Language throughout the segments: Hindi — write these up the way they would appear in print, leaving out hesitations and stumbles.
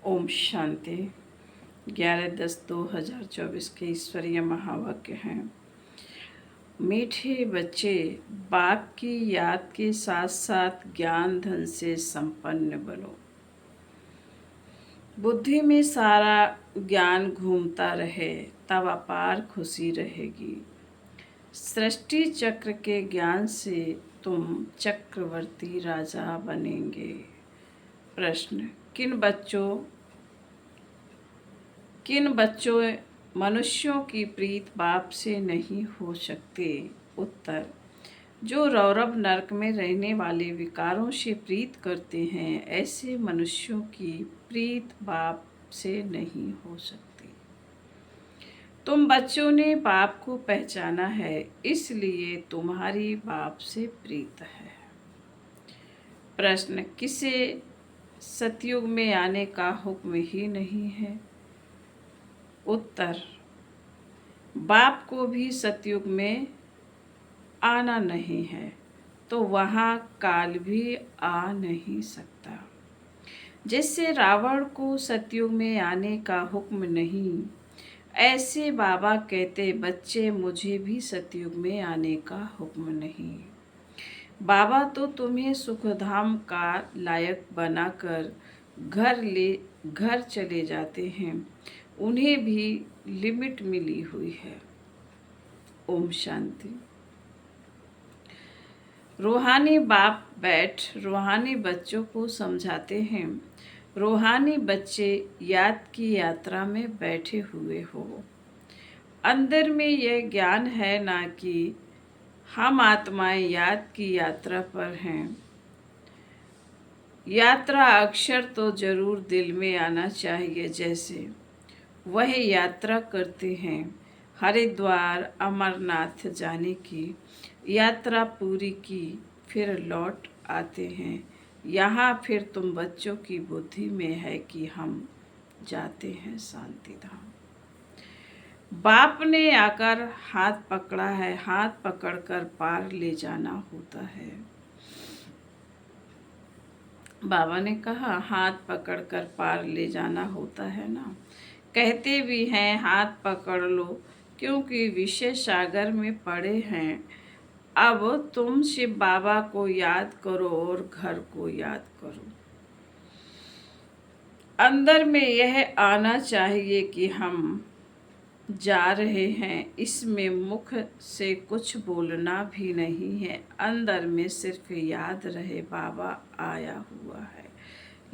ओम शांति। 11/10/2024 के ईश्वरीय महावाक्य हैं। मीठे बच्चे, बाप की याद के साथ साथ ज्ञान धन से संपन्न बनो। बुद्धि में सारा ज्ञान घूमता रहे, तब अपार खुशी रहेगी। सृष्टि चक्र के ज्ञान से तुम चक्रवर्ती राजा बनेंगे। प्रश्न, किन बच्चों मनुष्यों की प्रीत बाप से नहीं हो सकते? उत्तर, जो रौरव नरक में रहने वाले विकारों से प्रीत करते हैं, ऐसे मनुष्यों की प्रीत बाप से नहीं हो सकती। तुम बच्चों ने बाप को पहचाना है, इसलिए तुम्हारी बाप से प्रीत है। प्रश्न, किसे सतयुग में आने का हुक्म ही नहीं है? उत्तर, बाप को भी सतयुग में आना नहीं है, तो वहाँ काल भी आ नहीं सकता। जैसे रावण को सतयुग में आने का हुक्म नहीं, ऐसे बाबा कहते, बच्चे मुझे भी सतयुग में आने का हुक्म नहीं। बाबा तो तुम्हें सुखधाम का लायक बनाकर घर चले जाते हैं, उन्हें भी लिमिट मिली हुई है। ओम शांति। रूहानी बाप रूहानी बच्चों को समझाते हैं। रूहानी बच्चे याद की यात्रा में बैठे हुए हो। अंदर में यह ज्ञान है ना कि हम आत्माएं याद की यात्रा पर हैं। यात्रा अक्षर तो जरूर दिल में आना चाहिए। जैसे वह यात्रा करते हैं, हरिद्वार अमरनाथ जाने की यात्रा पूरी की, फिर लौट आते हैं। यहाँ फिर तुम बच्चों की बुद्धि में है कि हम जाते हैं शांति धाम। बाप ने आकर हाथ पकड़ा है, हाथ पकड़कर पार ले जाना होता है। बाबा ने कहा हाथ पकड़कर पार ले जाना होता है ना। कहते भी हैं हाथ पकड़ लो, क्योंकि विषय सागर में पड़े हैं। अब तुम शिव बाबा को याद करो और घर को याद करो। अंदर में यह आना चाहिए कि हम जा रहे हैं। इसमें मुख से कुछ बोलना भी नहीं है। अंदर में सिर्फ याद रहे बाबा आया हुआ है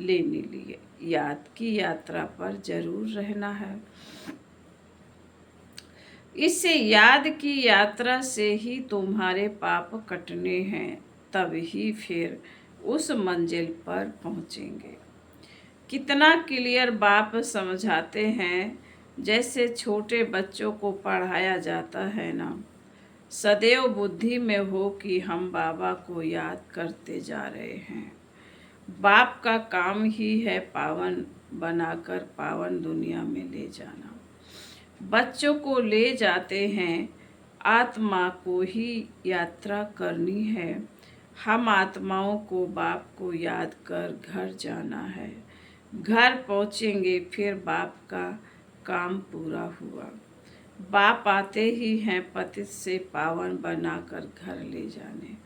लेने लिए। याद की यात्रा पर जरूर रहना है। इसे याद की यात्रा से ही तुम्हारे पाप कटने हैं, तब ही फिर उस मंजिल पर पहुंचेंगे। कितना क्लियर बाप समझाते हैं, जैसे छोटे बच्चों को पढ़ाया जाता है ना। सदैव बुद्धि में हो कि हम बाबा को याद करते जा रहे हैं। बाप का काम ही है पावन बनाकर पावन दुनिया में ले जाना। बच्चों को ले जाते हैं, आत्मा को ही यात्रा करनी है। हम आत्माओं को बाप को याद कर घर जाना है। घर पहुँचेंगे, फिर बाप का काम पूरा हुआ। बाप आते ही हैं पतित से पावन बनाकर घर ले जाने।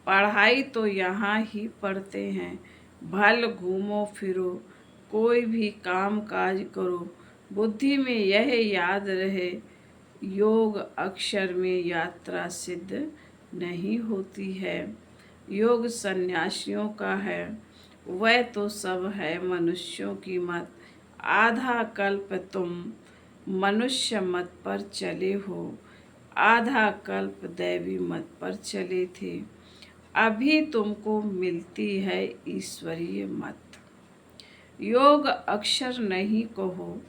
पढ़ाई तो यहाँ ही पढ़ते हैं। भल घूमो फिरो, कोई भी काम काज करो, बुद्धि में यह याद रहे, योग अक्षर में यात्रा सिद्ध नहीं होती है। योग सन्यासियों का है, वह तो सब है मनुष्यों की मत। आधा कल्प तुम मनुष्य मत पर चले हो, आधा कल्प दैवी मत पर चले थे। अभी तुमको मिलती है ईश्वरीय मत। योग अक्षर नहीं कहो,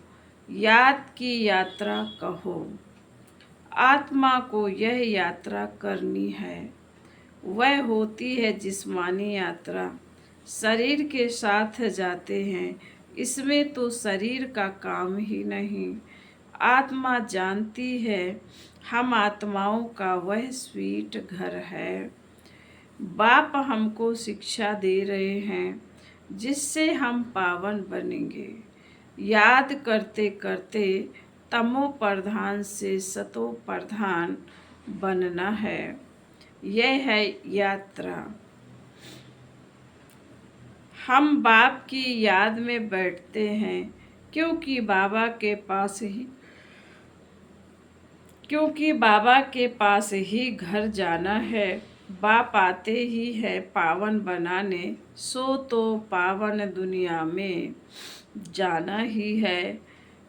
याद की यात्रा कहो। आत्मा को यह यात्रा करनी है। वह होती है जिस्मानी यात्रा। शरीर के साथ जाते हैं, इसमें तो शरीर का काम ही नहीं। आत्मा जानती है हम आत्माओं का वह स्वीट घर है। बाप हमको शिक्षा दे रहे हैं, जिससे हम पावन बनेंगे। याद करते करते तमो प्रधान से सतो प्रधान बनना है। यह है यात्रा। हम बाप की याद में बैठते हैं क्योंकि बाबा के पास ही घर जाना है। बाप आते ही है पावन बनाने, सो तो पावन दुनिया में जाना ही है।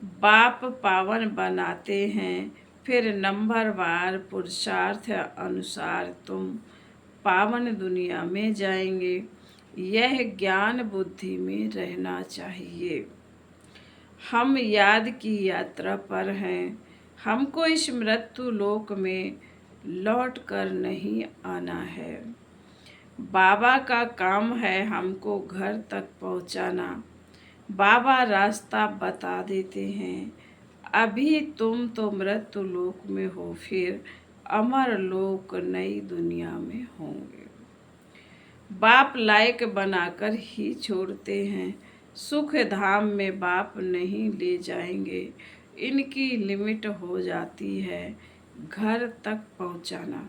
बाप पावन बनाते हैं, फिर नंबरवार पुरुषार्थ अनुसार तुम पावन दुनिया में जाएंगे। यह ज्ञान बुद्धि में रहना चाहिए। हम याद की यात्रा पर हैं। हमको इस मृत्यु लोक में लौट कर नहीं आना है। बाबा का काम है हमको घर तक पहुंचाना। बाबा रास्ता बता देते हैं। अभी तुम तो मृत्यु लोक में हो, फिर अमर लोक नई दुनिया में होंगे। बाप लायक बनाकर ही छोड़ते हैं। सुख धाम में बाप नहीं ले जाएंगे। इनकी लिमिट हो जाती है घर तक पहुंचाना।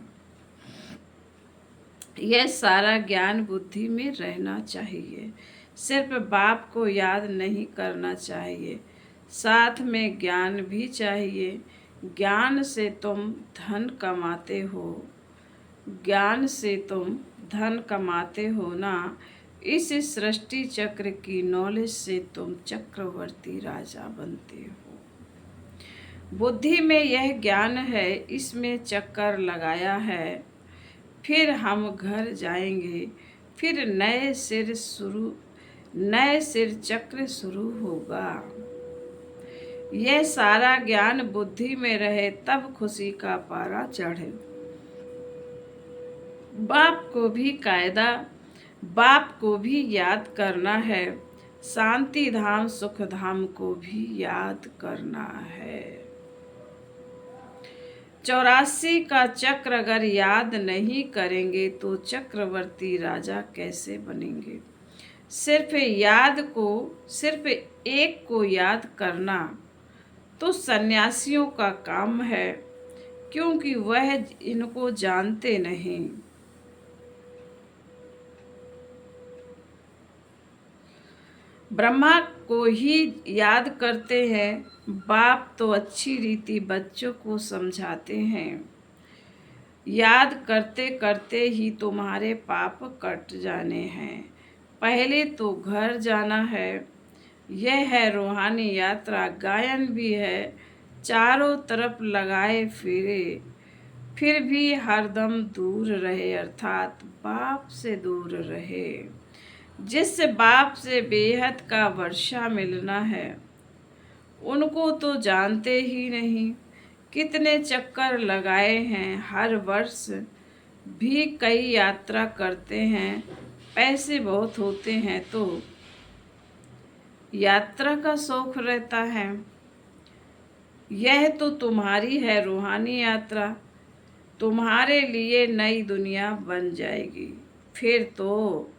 यह सारा ज्ञान बुद्धि में रहना चाहिए। सिर्फ बाप को याद नहीं करना चाहिए, साथ में ज्ञान भी चाहिए। ज्ञान से तुम धन कमाते हो, ज्ञान से तुम धन कमाते हो ना। इस सृष्टि चक्र की नॉलेज से तुम चक्रवर्ती राजा बनते हो। बुद्धि में यह ज्ञान है, इसमें चक्कर लगाया है। फिर हम घर जाएंगे, फिर नए सिर चक्र शुरू होगा। यह सारा ज्ञान बुद्धि में रहे तब खुशी का पारा चढ़े। बाप को भी याद करना है। शांति धाम सुख धाम को भी याद करना है। 84 का चक्र अगर याद नहीं करेंगे तो चक्रवर्ती राजा कैसे बनेंगे। सिर्फ एक को याद करना तो सन्यासियों का काम है, क्योंकि वह इनको जानते नहीं। ब्रह्मा को ही याद करते हैं। बाप तो अच्छी रीति बच्चों को समझाते हैं। याद करते करते ही तुम्हारे पाप कट जाने हैं। पहले तो घर जाना है। यह है रूहानी यात्रा। गायन भी है, चारों तरफ लगाए फिरे, फिर भी हरदम दूर रहे, अर्थात बाप से दूर रहे। जिस बाप से बेहद का वर्षा मिलना है, उनको तो जानते ही नहीं। कितने चक्कर लगाए हैं, हर वर्ष भी कई यात्रा करते हैं। पैसे बहुत होते हैं तो यात्रा का शौक रहता है। यह तो तुम्हारी है रूहानी यात्रा। तुम्हारे लिए नई दुनिया बन जाएगी। फिर तो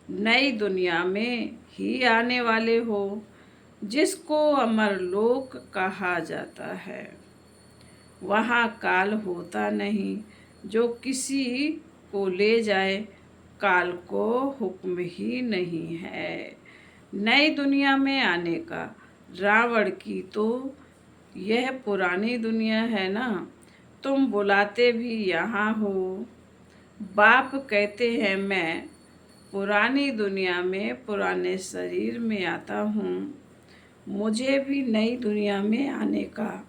नई दुनिया में ही आने वाले हो, जिसको अमर लोक कहा जाता है। वहाँ काल होता नहीं जो किसी को ले जाए। काल को हुक्म ही नहीं है नई दुनिया में आने का। रावण की तो यह पुरानी दुनिया है ना। तुम बुलाते भी यहाँ हो। बाप कहते हैं मैं पुरानी दुनिया में पुराने शरीर में आता हूँ। मुझे भी नई दुनिया में आने का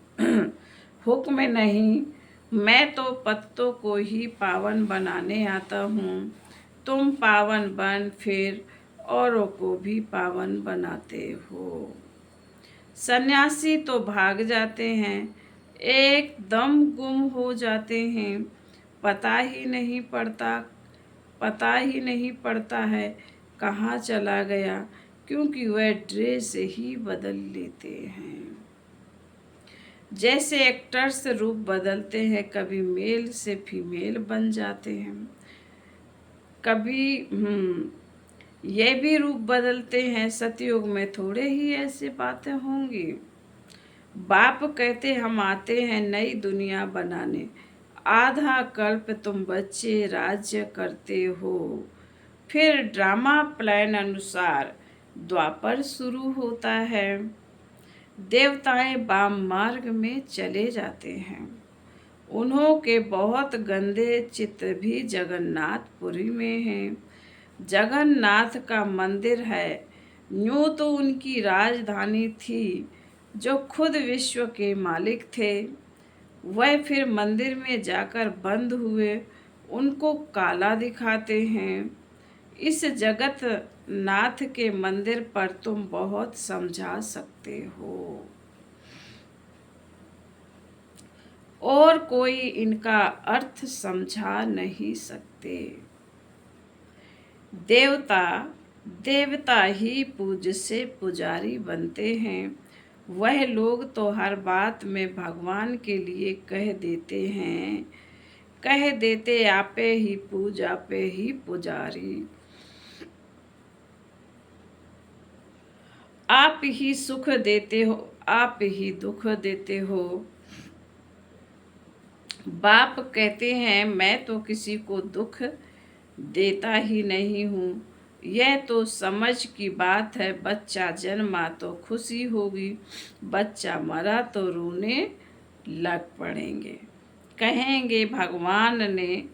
हुक्म नहीं। मैं तो पत्तों को ही पावन बनाने आता हूँ। तुम पावन बन फिर औरों को भी पावन बनाते हो। सन्यासी तो भाग जाते हैं, एकदम गुम हो जाते हैं। पता ही नहीं पड़ता है कहाँ चला गया, क्योंकि वह ड्रेस ही बदल लेते हैं। जैसे एक्टर्स रूप बदलते हैं, कभी मेल से फीमेल बन जाते हैं, ये भी रूप बदलते हैं, सतयुग में थोड़े ही ऐसे बातें होंगी। बाप कहते हम आते हैं नई दुनिया बनाने, आधा कल्प तुम बच्चे राज्य करते हो। फिर ड्रामा प्लान अनुसार द्वापर शुरू होता है। देवताएं वाम मार्ग में चले जाते हैं। उन्हों के बहुत गंदे चित्र भी जगन्नाथपुरी में हैं। जगन्नाथ का मंदिर है। यूं तो उनकी राजधानी थी, जो खुद विश्व के मालिक थे। वह फिर मंदिर में जाकर बंद हुए, उनको काला दिखाते हैं। इस जगत नाथ के मंदिर पर तुम बहुत समझा सकते हो, और कोई इनका अर्थ समझा नहीं सकते। देवता देवता ही पूज से पुजारी बनते हैं। वह लोग तो हर बात में भगवान के लिए कह देते हैं, कह देते आपे ही पूज आपे ही पुजारी। आप ही सुख देते हो, आप ही दुख देते हो। बाप कहते हैं मैं तो किसी को दुख देता ही नहीं हूँ। यह तो समझ की बात है। बच्चा जन्मा तो खुशी होगी, बच्चा मरा तो रोने लग पड़ेंगे। कहेंगे भगवान ने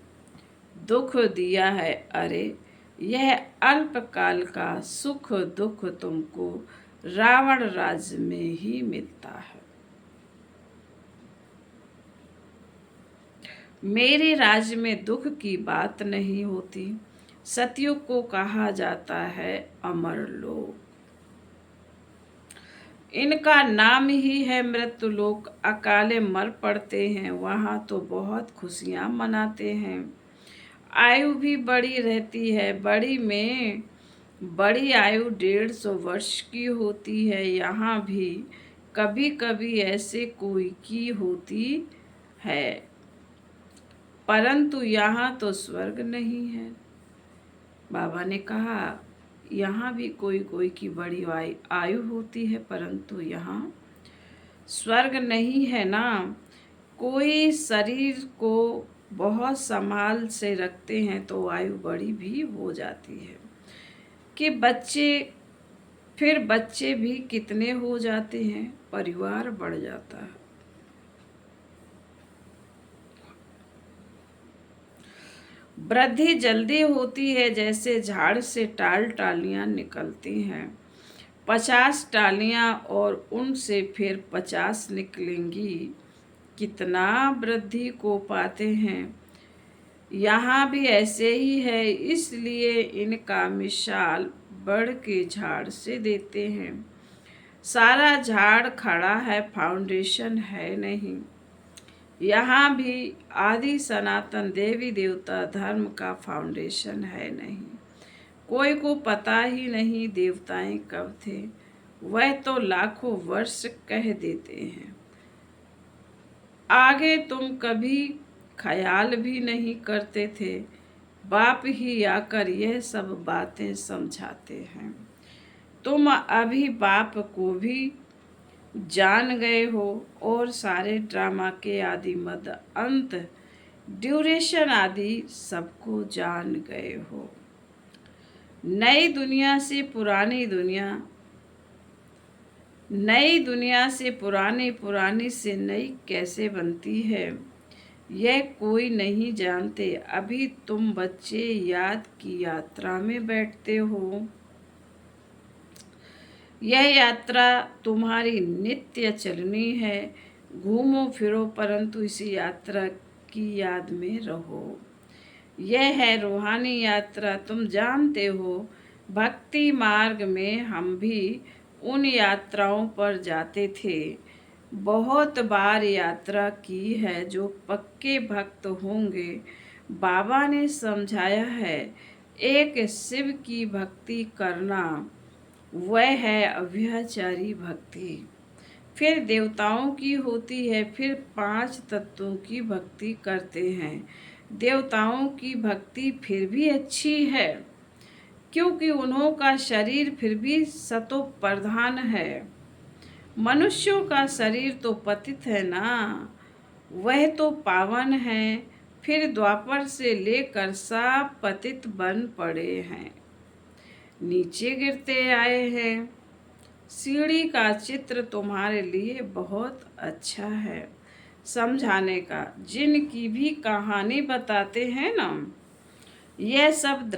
दुख दिया है। अरे यह अल्पकाल का सुख दुख तुमको रावण राज्य में ही मिलता है। मेरे राज्य में दुख की बात नहीं होती। सतयुग को कहा जाता है अमरलोक। इनका नाम ही है मृत्युलोक। अकाले मर पड़ते हैं, वहाँ तो बहुत खुशियाँ मनाते हैं। आयु भी बड़ी रहती है। बड़ी में बड़ी आयु 150 वर्ष की होती है। यहाँ भी कभी कभी ऐसे कोई की होती है, परंतु यहाँ तो स्वर्ग नहीं है। बाबा ने कहा यहाँ भी कोई कोई की बड़ी आयु होती है, परंतु यहाँ स्वर्ग नहीं है ना। कोई शरीर को बहुत संभाल से रखते हैं तो आयु बड़ी भी हो जाती है। कि बच्चे भी कितने हो जाते हैं, परिवार बढ़ जाता है। वृद्धि जल्दी होती है, जैसे झाड़ से टालियां निकलती हैं। 50 टालियां और उनसे फिर 50 निकलेंगी। कितना वृद्धि को पाते हैं। यहाँ भी ऐसे ही है, इसलिए इनका मिसाल बड़ के झाड़ से देते हैं। सारा झाड़ खड़ा है, फाउंडेशन है नहीं। यहाँ भी आदि सनातन देवी देवता धर्म का फाउंडेशन है नहीं। कोई को पता ही नहीं देवताएं कब थे। वह तो लाखों वर्ष कह देते हैं, आगे तुम कभी ख्याल भी नहीं करते थे। बाप ही आकर यह सब बातें समझाते हैं। तुम अभी बाप को भी जान गए हो, और सारे ड्रामा के आदि मद अंत ड्यूरेशन आदि सबको जान गए हो। नई दुनिया से पुरानी दुनिया, नई दुनिया से पुरानी, पुरानी से नई कैसे बनती है, यह कोई नहीं जानते। अभी तुम बच्चे याद की यात्रा में बैठते हो। यह यात्रा तुम्हारी नित्य चलनी है। घूमो फिरो, परंतु इसी यात्रा की याद में रहो। यह है रूहानी यात्रा। तुम जानते हो, भक्ति मार्ग में हम भी उन यात्राओं पर जाते थे। बहुत बार यात्रा की है। जो पक्के भक्त होंगे, बाबा ने समझाया है, एक शिव की भक्ति करना, वह है अव्यभिचारी भक्ति। फिर देवताओं की होती है, फिर 5 तत्वों की भक्ति करते हैं। देवताओं की भक्ति फिर भी अच्छी है, क्योंकि उन्हों का शरीर फिर भी सतो प्रधान है। मनुष्यों का शरीर तो पतित है ना, वह तो पावन है। फिर द्वापर से लेकर सब पतित बन पड़े हैं, नीचे गिरते आए हैं। सीढ़ी का चित्र तुम्हारे लिए बहुत अच्छा है समझाने का। जिनकी भी कहानी बताते हैं ना, यह सब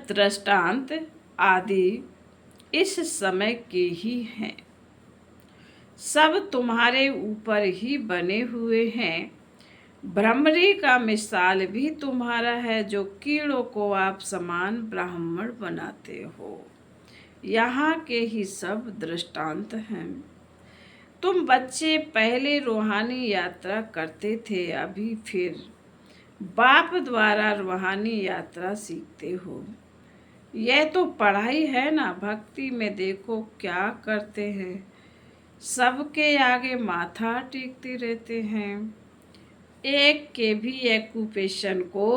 दृष्टांत आदि इस समय के ही हैं। सब तुम्हारे ऊपर ही बने हुए हैं। भ्रमरी का मिसाल भी तुम्हारा है, जो कीड़ों को आप समान ब्राह्मण बनाते हो। यहाँ के ही सब दृष्टांत हैं। तुम बच्चे पहले रूहानी यात्रा करते थे, अभी फिर बाप द्वारा रूहानी यात्रा सीखते हो। यह तो पढ़ाई है ना। भक्ति में देखो क्या करते हैं, सबके आगे माथा टेकते रहते हैं। एक के भी एक्यूपेशन को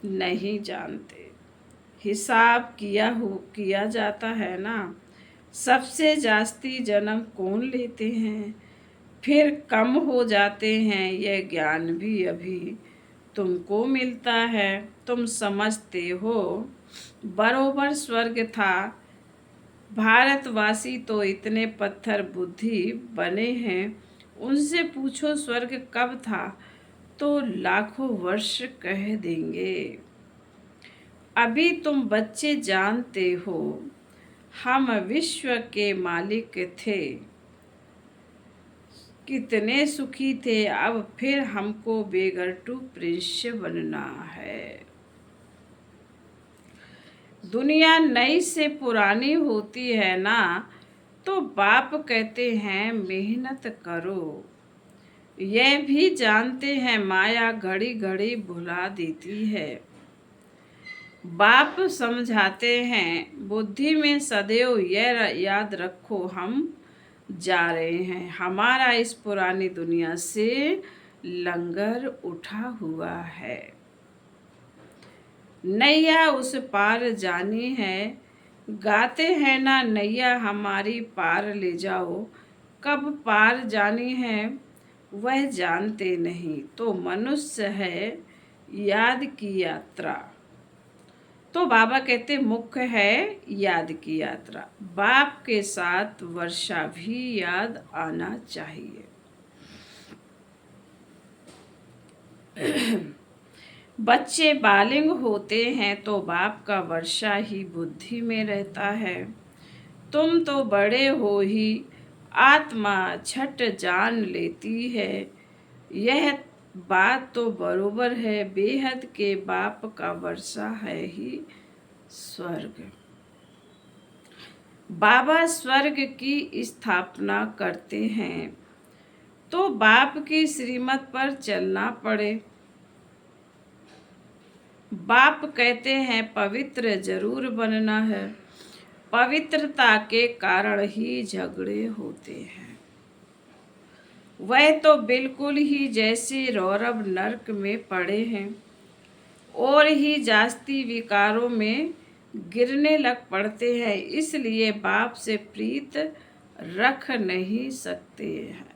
नहीं जानते। हिसाब किया जाता है ना, सबसे जास्ती जन्म कौन लेते हैं, फिर कम हो जाते हैं। यह ज्ञान भी अभी तुमको मिलता है। तुम समझते हो बरोबर स्वर्ग था। भारतवासी तो इतने पत्थर बुद्धि बने हैं, उनसे पूछो स्वर्ग कब था तो लाखों वर्ष कह देंगे। अभी तुम बच्चे जानते हो हम विश्व के मालिक थे, कितने सुखी थे। अब फिर हमको बेगरटू प्रिंस बनना है। दुनिया नई से पुरानी होती है ना, तो बाप कहते हैं मेहनत करो। यह भी जानते हैं माया घड़ी घड़ी भुला देती है। बाप समझाते हैं बुद्धि में सदैव यह याद रखो, हम जा रहे हैं। हमारा इस पुरानी दुनिया से लंगर उठा हुआ है। नैया उस पार जानी है। गाते हैं ना नैया हमारी पार ले जाओ। कब पार जानी है वह जानते नहीं, तो मनुष्य है याद की यात्रा। तो बाबा कहते मुख्य है याद की यात्रा। बाप के साथ वर्षा भी याद आना चाहिए। बच्चे बालिंग होते हैं तो बाप का वर्षा ही बुद्धि में रहता है। तुम तो बड़े हो ही आत्मा छट जान लेती है। यह बात तो बरोबर है, बेहद के बाप का वर्षा है ही स्वर्ग। बाबा स्वर्ग की स्थापना करते हैं तो बाप की श्रीमत पर चलना पड़े। बाप कहते हैं पवित्र जरूर बनना है। पवित्रता के कारण ही झगड़े होते हैं। वह तो बिल्कुल ही जैसे रौरव नरक में पड़े हैं और ही जास्ती विकारों में गिरने लग पड़ते हैं, इसलिए बाप से प्रीत रख नहीं सकते हैं।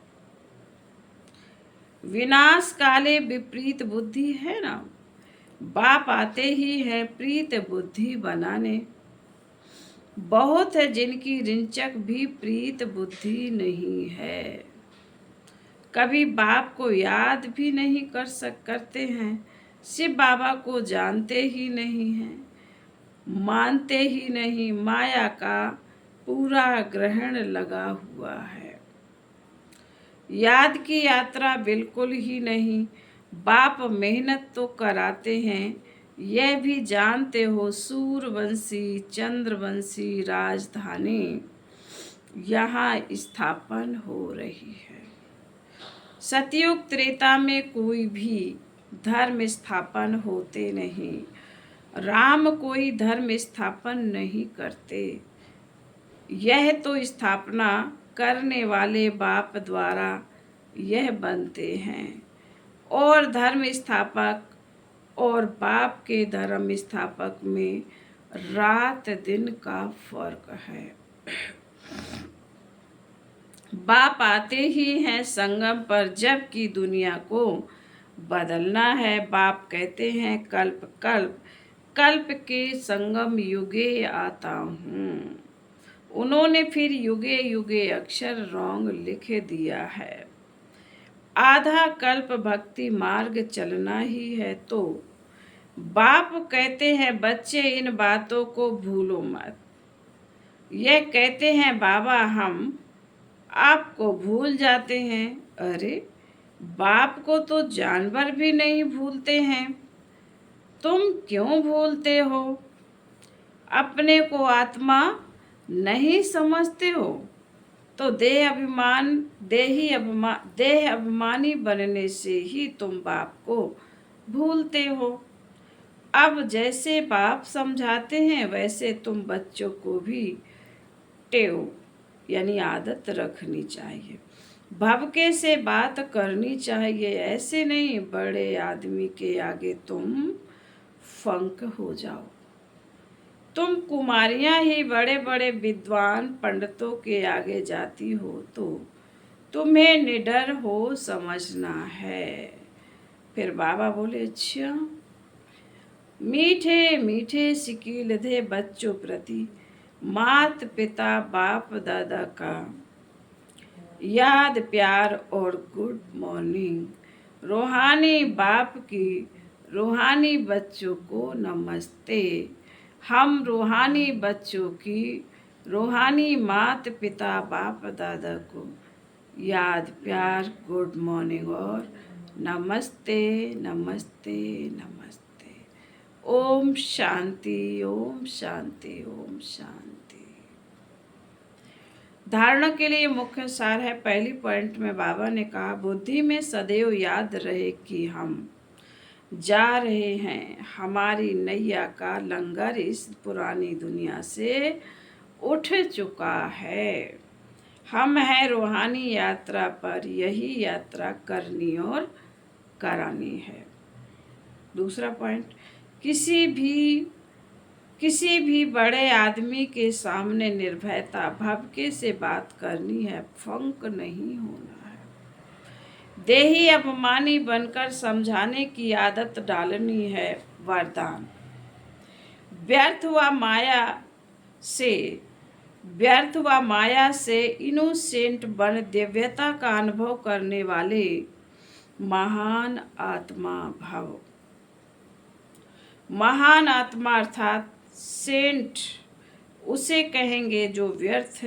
विनाश काले विपरीत बुद्धि है ना, बाप आते ही है प्रीत बुद्धि बनाने। बहुत है जिनकी रिंचक भी प्रीत बुद्धि नहीं है, कभी बाप को याद भी नहीं करते हैं। शिव बाबा को जानते ही नहीं हैं, मानते ही नहीं। माया का पूरा ग्रहण लगा हुआ है। याद की यात्रा बिल्कुल ही नहीं। बाप मेहनत तो कराते हैं, यह भी जानते हो। सूर्यवंशी चंद्रवंशी राजधानी यहाँ स्थापन हो रही है। सतयुग त्रेता में कोई भी धर्म स्थापन होते नहीं। राम कोई धर्म स्थापन नहीं करते, यह तो स्थापना करने वाले बाप द्वारा यह बनते हैं। और धर्म स्थापक और बाप के धर्म स्थापक में रात दिन का फर्क है। बाप आते ही हैं संगम पर, जबकि दुनिया को बदलना है। बाप कहते हैं कल्प कल्प कल्प के संगम युगे आता हूँ। उन्होंने फिर युगे युगे अक्षर रॉन्ग लिख दिया है। आधा कल्प भक्ति मार्ग चलना ही है। तो बाप कहते हैं बच्चे इन बातों को भूलो मत। यह कहते हैं बाबा हम आपको भूल जाते हैं। अरे बाप को तो जानवर भी नहीं भूलते हैं, तुम क्यों भूलते हो? अपने को आत्मा नहीं समझते हो तो देह अभिमानी बनने से ही तुम बाप को भूलते हो। अब जैसे बाप समझाते हैं वैसे तुम बच्चों को भी टेव यानी आदत रखनी चाहिए। भवके से बात करनी चाहिए, ऐसे नहीं बड़े आदमी के आगे तुम फंक हो जाओ। तुम कुमारियां ही बड़े बड़े विद्वान पंडितों के आगे जाती हो तो तुम्हें निडर हो समझना है। फिर बाबा बोले अच्छा। मीठे मीठे सिकील दे बच्चों प्रति मात पिता बाप दादा का याद प्यार और गुड मॉर्निंग। रूहानी बाप की रूहानी बच्चों को नमस्ते। हम रूहानी बच्चों की रूहानी मात पिता बाप दादा को याद प्यार गुड मॉर्निंग और नमस्ते नमस्ते नमस्ते। ओम शांति ओम शांति ओम शांति। धारणा के लिए मुख्य सार है। पहली पॉइंट में बाबा ने कहा बुद्धि में सदैव याद रहे कि हम जा रहे हैं। हमारी नैया का लंगर इस पुरानी दुनिया से उठ चुका है। हम हैं रूहानी यात्रा पर, यही यात्रा करनी और करानी है। दूसरा पॉइंट, किसी भी बड़े आदमी के सामने निर्भयता भवके से बात करनी है, फंक नहीं होना है। देही अपमानी बनकर समझाने की आदत डालनी है, वरदान। व्यर्थ व माया से इनोसेंट बन दिव्यता का अनुभव करने वाले महान आत्मा भव। महान आत्मा अर्थात सेंट उसे कहेंगे जो व्यर्थ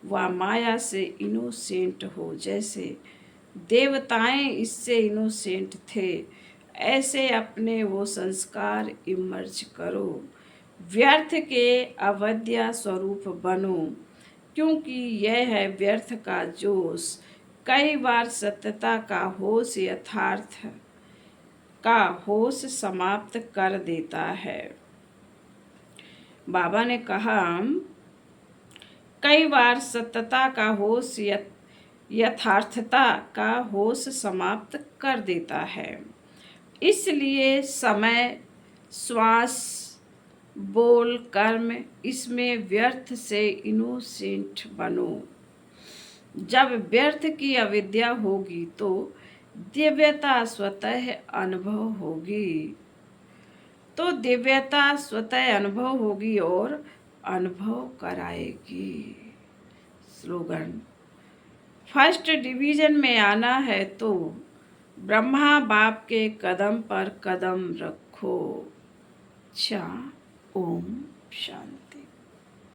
व माया से इनोसेंट हो। जैसे देवताएं इससे इनोसेंट थे, ऐसे अपने वो संस्कार इमर्ज करो। व्यर्थ के अवध्या स्वरूप बनो, क्योंकि यह है व्यर्थ का जोश। कई बार सत्यता का होश यथार्थ का होश समाप्त कर देता है। बाबा ने कहा कई बार सत्यता का होश यथार्थता का होश समाप्त कर देता है। इसलिए समय, श्वास, बोल, कर्म, इसमें व्यर्थ से इनोसेंट बनो। जब व्यर्थ की अविद्या होगी तो दिव्यता स्वतः अनुभव होगी। और अनुभव कराएगी। स्लोगन, फर्स्ट डिवीजन में आना है तो ब्रह्मा बाप के कदम पर कदम रखो। ओम शांति।